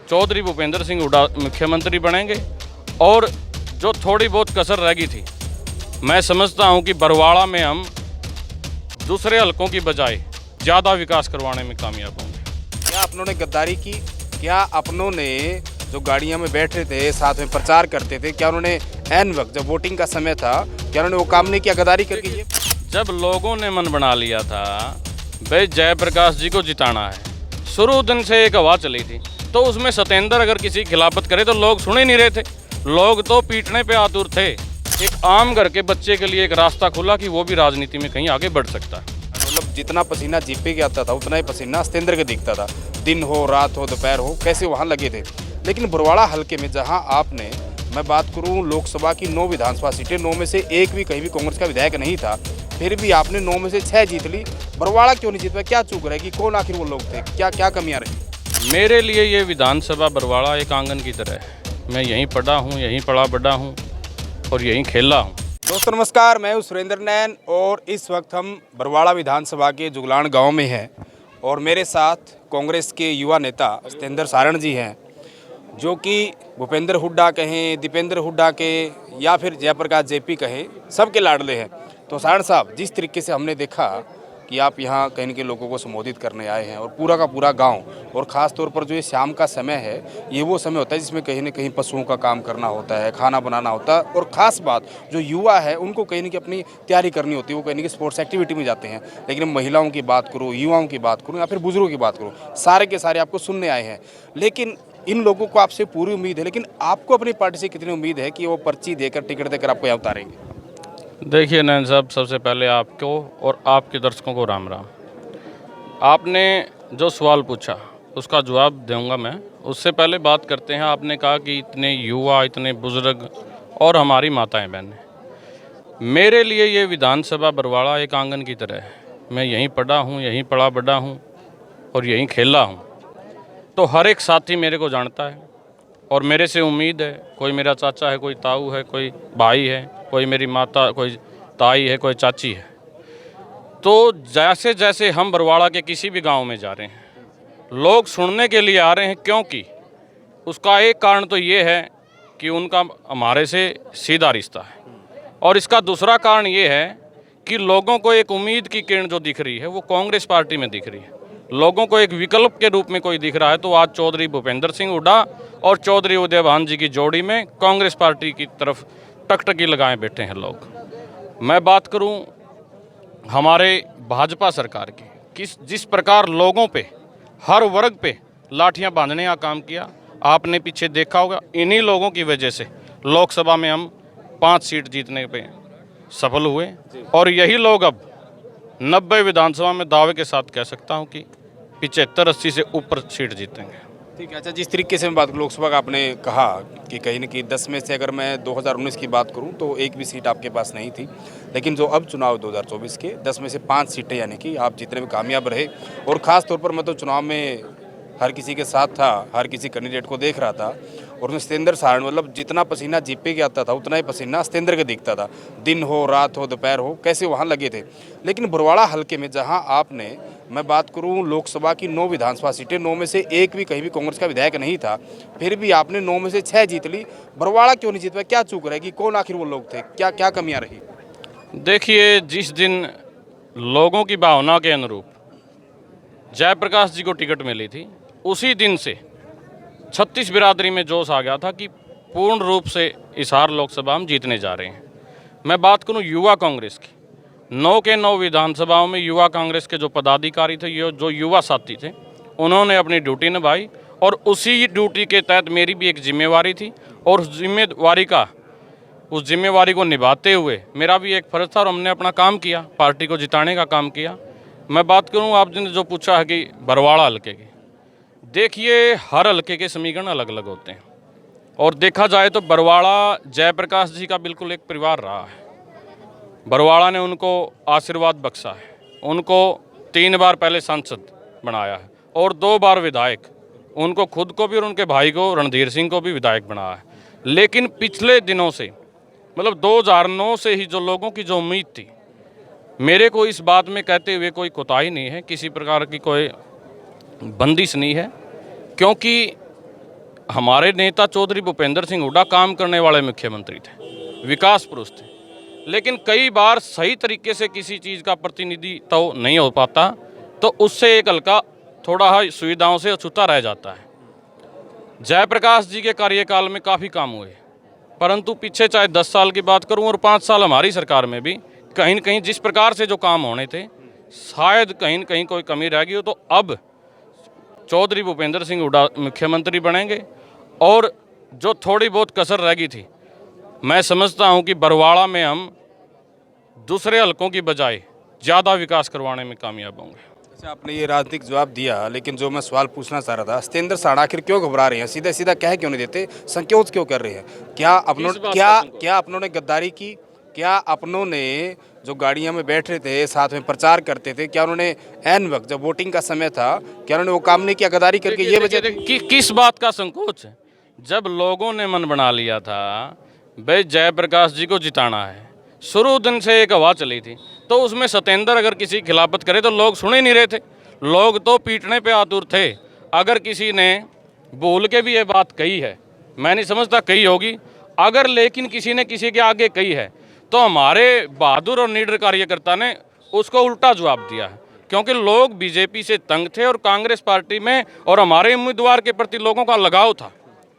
चौधरी भूपेंद्र सिंह हुड्डा मुख्यमंत्री बनेंगे। और जो थोड़ी बहुत कसर रह गई थी, मैं समझता हूं कि बरवाड़ा में हम दूसरे हलकों की बजाय ज़्यादा विकास करवाने में कामयाब होंगे। क्या अपनों ने गद्दारी की? क्या अपनों ने जो गाड़ियां में बैठे थे, साथ में प्रचार करते थे, क्या उन्होंने ऐन वक्त जब वोटिंग का समय था, क्या उन्होंने वो काम नहीं किया? गद्दारी करके ये जब लोगों ने मन बना लिया था भाई जयप्रकाश जी को जिताना है, शुरू दिन से एक हवा चली थी, तो उसमें सतेंद्र अगर किसी की खिलाफत करे तो लोग सुन ही नहीं रहे थे। लोग तो पीटने पे आतुर थे। एक आम घर के बच्चे के लिए एक रास्ता खुला कि वो भी राजनीति में कहीं आगे बढ़ सकता है। मतलब जितना पसीना जीपे के आता था उतना ही पसीना सतेंद्र के दिखता था। दिन हो, रात हो, दोपहर हो, कैसे वहाँ लगे थे। लेकिन बरवाड़ा हल्के में जहाँ आपने, मैं बात करूँ लोकसभा की 9 विधानसभा सीटें, 9 में से एक भी कहीं भी कांग्रेस का विधायक नहीं था, फिर भी आपने 9 में से 6 जीत ली। बरवाड़ा क्यों नहीं जीत पाया? क्या चूक रहेगी? कौन आखिर वो लोग थे? क्या क्या कमियाँ रही? मेरे लिए ये विधानसभा बरवाड़ा एक आंगन की तरह है। मैं यहीं पढ़ा हूँ, यहीं पला बड़ा हूँ और यहीं खेला हूँ। दोस्तों नमस्कार, मैं हूँ सुरेंद्र नैन और इस वक्त हम बरवाड़ा विधानसभा के जुगलान गांव में हैं और मेरे साथ कांग्रेस के युवा नेता सतेंद्र सारण जी हैं, जो कि भूपेंद्र हुड्डा कहें, दीपेंद्र हुड्डा के या फिर जयप्रकाश जेपी कहें, सबके लाडले हैं। तो सारण साहब, जिस तरीके से हमने देखा कि आप यहाँ कहीं के लोगों को संबोधित करने आए हैं और पूरा का पूरा गांव, और ख़ास तौर पर जो ये शाम का समय है, ये वो समय होता है जिसमें कहीं ना कहीं पशुओं का काम करना होता है, खाना बनाना होता है, और ख़ास बात जो युवा है उनको कहीं ना कहीं अपनी तैयारी करनी होती है, वो कहीं ना कहीं स्पोर्ट्स एक्टिविटी में जाते हैं। लेकिन महिलाओं की बात करूँ, युवाओं की बात करूँ या फिर बुजुर्गों की बात करूँ, सारे के सारे आपको सुनने आए हैं। लेकिन इन लोगों को आपसे पूरी उम्मीद है, लेकिन आपको अपनी पार्टी से कितनी उम्मीद है कि वो पर्ची देकर, टिकट देकर आपको यहाँ उतारेंगे? देखिए नैन साहब, सबसे पहले आपको और आपके दर्शकों को राम राम। आपने जो सवाल पूछा उसका जवाब दूंगा मैं। उससे पहले बात करते हैं, आपने कहा कि इतने युवा, इतने बुजुर्ग और हमारी माताएं बहनें। मेरे लिए ये विधानसभा बरवाड़ा एक आंगन की तरह है। मैं यहीं पढ़ा हूँ, यहीं पला बड़ा हूँ और यहीं खेला हूँ। तो हर एक साथी मेरे को जानता है और मेरे से उम्मीद है। कोई मेरा चाचा है, कोई ताऊ है, कोई भाई है, कोई मेरी माता, कोई ताई है, कोई चाची है। तो जैसे जैसे हम बरवाड़ा के किसी भी गांव में जा रहे हैं, लोग सुनने के लिए आ रहे हैं, क्योंकि उसका एक कारण तो ये है कि उनका हमारे से सीधा रिश्ता है, और इसका दूसरा कारण ये है कि लोगों को एक उम्मीद की किरण जो दिख रही है वो कांग्रेस पार्टी में दिख रही है। लोगों को एक विकल्प के रूप में कोई दिख रहा है, तो आज चौधरी भूपेंद्र सिंह हुड्डा और चौधरी उदयभान जी की जोड़ी में कांग्रेस पार्टी की तरफ टकटकी लगाए बैठे हैं लोग। मैं बात करूं हमारे भाजपा सरकार की, जिस प्रकार लोगों पे, हर वर्ग पे लाठियां बांधने का काम किया, आपने पीछे देखा होगा। इन्हीं लोगों की वजह से लोकसभा में हम 5 सीट जीतने पे सफल हुए, और यही लोग अब 90 विधानसभा में दावे के साथ कह सकता हूं कि 75-80 से ऊपर सीट जीतेंगे। ठीक है। अच्छा, जिस तरीके से मैं बात करूँ लोकसभा का, आपने कहा कि कहीं न कहीं 10 में से अगर मैं 2019 की बात करूँ तो एक भी सीट आपके पास नहीं थी, लेकिन जो अब चुनाव 2024 के 10 में से 5 सीटें यानी कि आप जीतने में कामयाब रहे। और ख़ास तौर पर मैं तो चुनाव में हर किसी के साथ था, हर किसी कैंडिडेट को देख रहा था, और उसमें सतेंद्र सारण, मतलब जितना पसीना जीपे के आता था उतना ही पसीना सतेंद्र के दिखता था। दिन हो, रात हो, दोपहर हो, कैसे वहाँ लगे थे। लेकिन बरवाड़ा हल्के में जहाँ आपने, मैं बात करूँ लोकसभा की 9 विधानसभा सीटें, 9 में से एक भी कहीं भी कांग्रेस का विधायक नहीं था, फिर भी आपने 9 में से 6 जीत ली। बरवाड़ा क्यों नहीं जीत पाया? क्या चूक रहेगी? कौन आखिर वो लोग थे? क्या क्या कमियाँ रही? देखिए, जिस दिन लोगों की भावना के अनुरूप जयप्रकाश जी को टिकट मिली थी, उसी दिन से 36 बिरादरी में जोश आ गया था कि पूर्ण रूप से हिसार लोकसभा हम जीतने जा रहे हैं। मैं बात करूं युवा कांग्रेस की, 9 के 9 विधानसभाओं में युवा कांग्रेस के जो पदाधिकारी थे, जो युवा साथी थे, उन्होंने अपनी ड्यूटी निभाई, और उसी ड्यूटी के तहत मेरी भी एक जिम्मेवारी थी, और उस जिम्मेवारी को निभाते हुए मेरा भी एक फ़र्ज था, और हमने अपना काम किया, पार्टी को जिताने का काम किया। मैं बात करूं, आपने जो पूछा है कि बरवाड़ा हल्के की, देखिए हर हल्के के समीकरण अलग अलग होते हैं, और देखा जाए तो बरवाड़ा जयप्रकाश जी का बिल्कुल एक परिवार रहा है। बरवाड़ा ने उनको आशीर्वाद बख्शा है, उनको 3 बार पहले सांसद बनाया है और 2 बार विधायक, उनको खुद को भी और उनके भाई को रणधीर सिंह को भी विधायक बनाया है। लेकिन पिछले दिनों से, मतलब 2009 से ही जो लोगों की जो उम्मीद थी, मेरे को इस बात में कहते हुए कोई कोताही नहीं है, किसी प्रकार की कोई बंदिश नहीं है, क्योंकि हमारे नेता चौधरी भूपेंद्र सिंह हुड्डा काम करने वाले मुख्यमंत्री थे, विकास पुरुष थे, लेकिन कई बार सही तरीके से किसी चीज़ का प्रतिनिधित्व तो नहीं हो पाता, तो उससे एक हल्का थोड़ा सुविधाओं से अछूता रह जाता है। जयप्रकाश जी के कार्यकाल में काफ़ी काम हुए, परंतु पीछे चाहे 10 साल की बात करूं और 5 साल हमारी सरकार में भी कहीं न कहीं जिस प्रकार से जो काम होने थे, शायद कहीं न कहीं कोई कमी रह गई हो। तो अब चौधरी भूपेंद्र सिंह हुड्डा मुख्यमंत्री बनेंगे और जो थोड़ी बहुत कसर रह गई थी, मैं समझता हूं कि बरवाड़ा में हम दूसरे हलकों की बजाय ज़्यादा विकास करवाने में कामयाब होंगे। अच्छा, आपने ये राजनीतिक जवाब दिया, लेकिन जो मैं सवाल पूछना चाह रहा था, सत्येंद्र सारण आखिर क्यों घबरा रहे हैं? सीधा सीधा कह क्यों नहीं देते? संकोच क्यों कर रहे हैं? क्या अपनों ने गद्दारी की? क्या अपनों ने जो गाड़ियां में बैठ रहे थे, साथ में प्रचार करते थे, क्या उन्होंने ऐन वक्त जब वोटिंग का समय था, क्या उन्होंने वो काम नहीं किया? गद्दारी करके ये वजह थी? किस बात का संकोच है? जब लोगों ने मन बना लिया था भाई जयप्रकाश जी को जिताना है, शुरू दिन से एक हवा चली थी, तो उसमें सत्येंद्र अगर किसी खिलाफत करे तो लोग सुन ही नहीं रहे थे, लोग तो पीटने पे आतुर थे। अगर किसी ने बोल के भी ये बात कही है, मैं नहीं समझता कही होगी, अगर लेकिन किसी ने किसी के आगे कही है तो हमारे बहादुर और निडर कार्यकर्ता ने उसको उल्टा जवाब दिया है, क्योंकि लोग बीजेपी से तंग थे और कांग्रेस पार्टी में और हमारे उम्मीदवार के प्रति लोगों का लगाव था,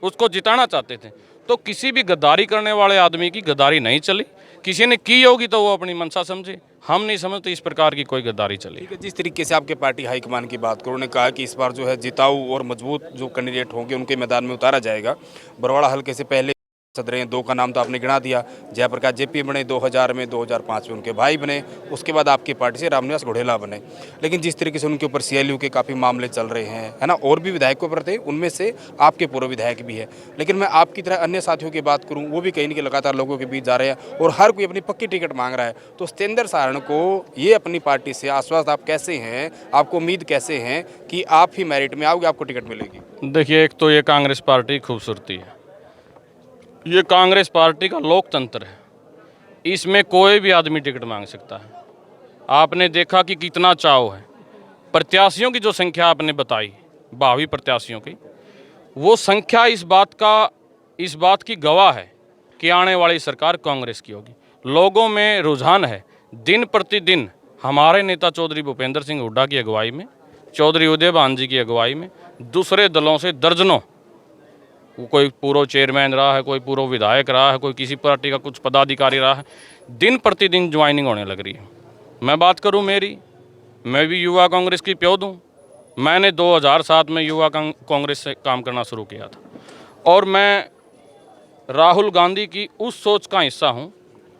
उसको जिताना चाहते थे। तो किसी भी गद्दारी करने वाले आदमी की गद्दारी नहीं चली, किसी ने की होगी तो वो अपनी मनसा समझे, हम नहीं समझते इस प्रकार की कोई गद्दारी चली। ठीक है, जिस तरीके से आपके पार्टी हाईकमान की बात करो, उन्होंने कहा कि इस बार जो है जिताऊ और मजबूत जो कैंडिडेट होंगे उनके मैदान में उतारा जाएगा। बरवाड़ा हल्के से पहले सद रहे हैं, 2 का नाम तो आपने गिना दिया। जयप्रकाश जेपी बने 2000 में, 2005 में उनके भाई बने, उसके बाद आपकी पार्टी से रामनिवास घोड़ेला बने। लेकिन जिस तरीके से उनके ऊपर CLU के काफ़ी मामले चल रहे हैं, है ना, और भी विधायकों पर थे, उनमें से आपके पूर्व विधायक भी है। लेकिन मैं आपकी तरह अन्य साथियों की बात करूँ, वो भी कहीं न कहीं लगातार लोगों के बीच जा रहे हैं और हर कोई अपनी पक्की टिकट मांग रहा है। तो सत्येंद्र सारण को ये अपनी पार्टी से आश्वस्त आप कैसे हैं, आपको उम्मीद कैसे हैं कि आप ही मेरिट में आओगे, आपको टिकट मिलेगी? देखिए, एक तो ये कांग्रेस पार्टी की खूबसूरती है, ये कांग्रेस पार्टी का लोकतंत्र है, इसमें कोई भी आदमी टिकट मांग सकता है। आपने देखा कि कितना चाव है, प्रत्याशियों की जो संख्या आपने बताई, भावी प्रत्याशियों की, वो संख्या इस बात की गवाह है कि आने वाली सरकार कांग्रेस की होगी। लोगों में रुझान है, दिन प्रतिदिन हमारे नेता चौधरी भूपेंद्र सिंह हुड्डा की अगुवाई में, चौधरी उदयभान जी की अगुवाई में, दूसरे दलों से दर्जनों, कोई पूर्व चेयरमैन रहा है, कोई पूर्व विधायक रहा है, कोई किसी पार्टी का कुछ पदाधिकारी रहा है, दिन प्रतिदिन ज्वाइनिंग होने लग रही है। मैं बात करूं मैं भी युवा कांग्रेस की प्योद हूँ। मैंने 2007 में युवा कांग्रेस से काम करना शुरू किया था और मैं राहुल गांधी की उस सोच का हिस्सा हूँ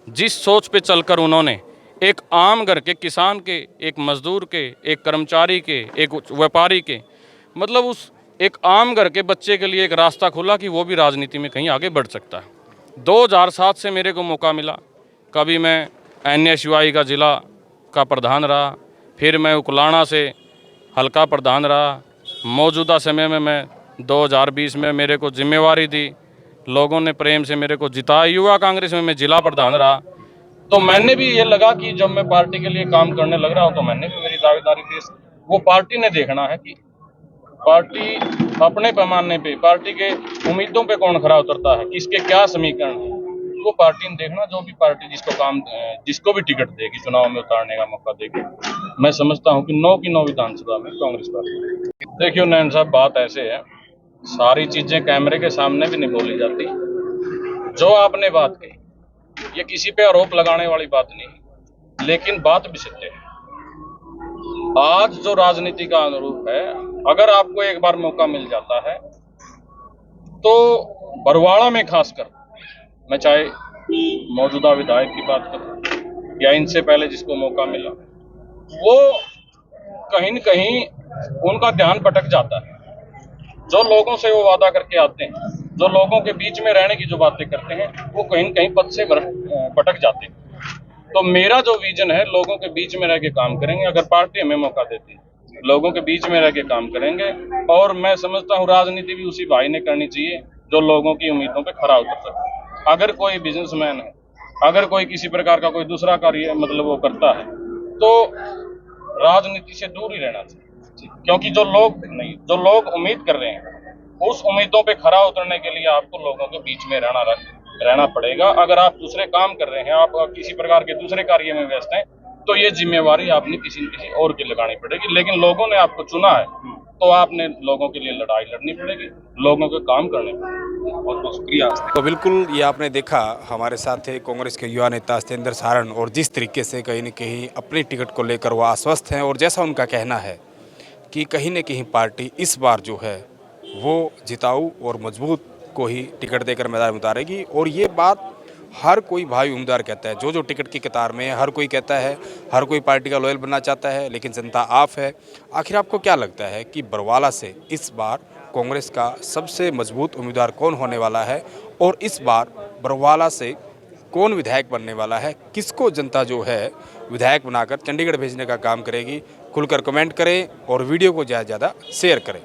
जिस सोच पे चलकर उन्होंने एक आम घर के किसान के, एक मजदूर के, एक कर्मचारी के, एक व्यापारी के, मतलब उस एक आम घर के बच्चे के लिए एक रास्ता खोला कि वो भी राजनीति में कहीं आगे बढ़ सकता है। 2007 से मेरे को मौका मिला, कभी मैं NSUI का ज़िला का प्रधान रहा, फिर मैं उकलाना से हल्का प्रधान रहा। मौजूदा समय में मैं 2020 में मेरे को जिम्मेवारी दी, लोगों ने प्रेम से मेरे को जिताया, युवा कांग्रेस में मैं जिला प्रधान रहा। तो मैंने भी ये लगा कि जब मैं पार्टी के लिए काम करने लग रहा हूँ तो मैंने भी मेरी दावेदारी पेश, वो पार्टी ने देखना है कि पार्टी अपने पैमाने पे, पार्टी के उम्मीदों पे कौन खरा उतरता है, किसके क्या समीकरण है, वो पार्टी ने देखना। जो भी पार्टी जिसको भी टिकट देगी, चुनाव में उतारने का मौका देगी, मैं समझता हूँ कि 9 की 9 विधानसभा में कांग्रेस पार्टी। देखियो नैन साहब, बात ऐसे है, सारी चीजें कैमरे के सामने भी नहीं बोली जाती। जो आपने बात कही, ये किसी पे आरोप लगाने वाली बात नहीं, लेकिन बात भी सत्य है। आज जो राजनीति का अनुरूप है, अगर आपको एक बार मौका मिल जाता है तो बरवाड़ा में खासकर, मैं चाहे मौजूदा विधायक की बात करूं या इनसे पहले जिसको मौका मिला, वो कहीं न कहीं उनका ध्यान भटक जाता है। जो लोगों से वो वादा करके आते हैं, जो लोगों के बीच में रहने की जो बातें करते हैं, वो कहीं न कहीं पद से भटक जाते हैं। तो मेरा जो विजन है, लोगों के बीच में रह के काम करेंगे। अगर पार्टी हमें मौका देती है, लोगों के बीच में रह के काम करेंगे। और मैं समझता हूँ राजनीति भी उसी भाई ने करनी चाहिए जो लोगों की उम्मीदों पे खरा उतर सके। अगर कोई बिजनेसमैन है, अगर कोई किसी प्रकार का कोई दूसरा कार्य मतलब वो करता है, तो राजनीति से दूर ही रहना चाहिए, क्योंकि जो लोग उम्मीद कर रहे हैं उस उम्मीदों पे खरा उतरने के लिए आपको लोगों के बीच में रहना पड़ेगा। अगर आप दूसरे काम कर रहे हैं, आप किसी प्रकार के दूसरे कार्य में व्यस्त हैं, तो ये जिम्मेवारी आपने किसी न किसी और की लगानी पड़ेगी। लेकिन लोगों ने आपको चुना है, तो आपने लोगों के लिए लड़ाई लड़नी पड़ेगी, लोगों के काम करने पड़ेंगे। बहुत बहुत शुक्रिया। तो बिल्कुल ये आपने देखा, हमारे साथ थे कांग्रेस के युवा नेता सत्येंद्र सारण, और जिस तरीके से कहीं न कहीं अपनी टिकट को लेकर वो आश्वस्त हैं, और जैसा उनका कहना है कि कहीं न कहीं पार्टी इस बार जो है वो जिताऊ और मजबूत को ही टिकट देकर मैदान में उतारेगी। और ये बात हर कोई भाई उम्मीदवार कहता है, जो टिकट की कतार में है, हर कोई कहता है, हर कोई पार्टी का लॉयल बनना चाहता है, लेकिन जनता आप है। आखिर आपको क्या लगता है कि बरवाला से इस बार कांग्रेस का सबसे मजबूत उम्मीदवार कौन होने वाला है, और इस बार बरवाला से कौन विधायक बनने वाला है, किसको जनता जो है विधायक बनाकर चंडीगढ़ भेजने का काम करेगी? खुलकर कमेंट करें और वीडियो को ज़्यादा से ज़्यादा शेयर करें।